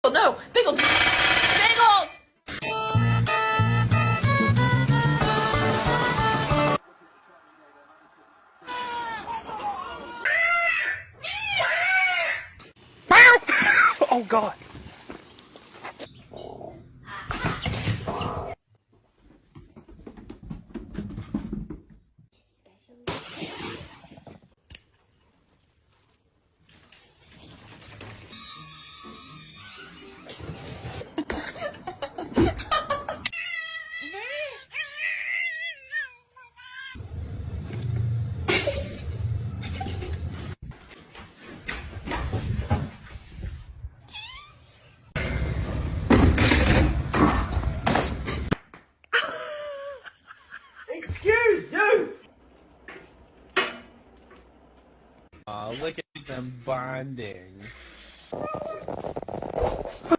Bagel, no! Bagel! Bagels! Oh, God. Excuse you! Aw, look at them bonding.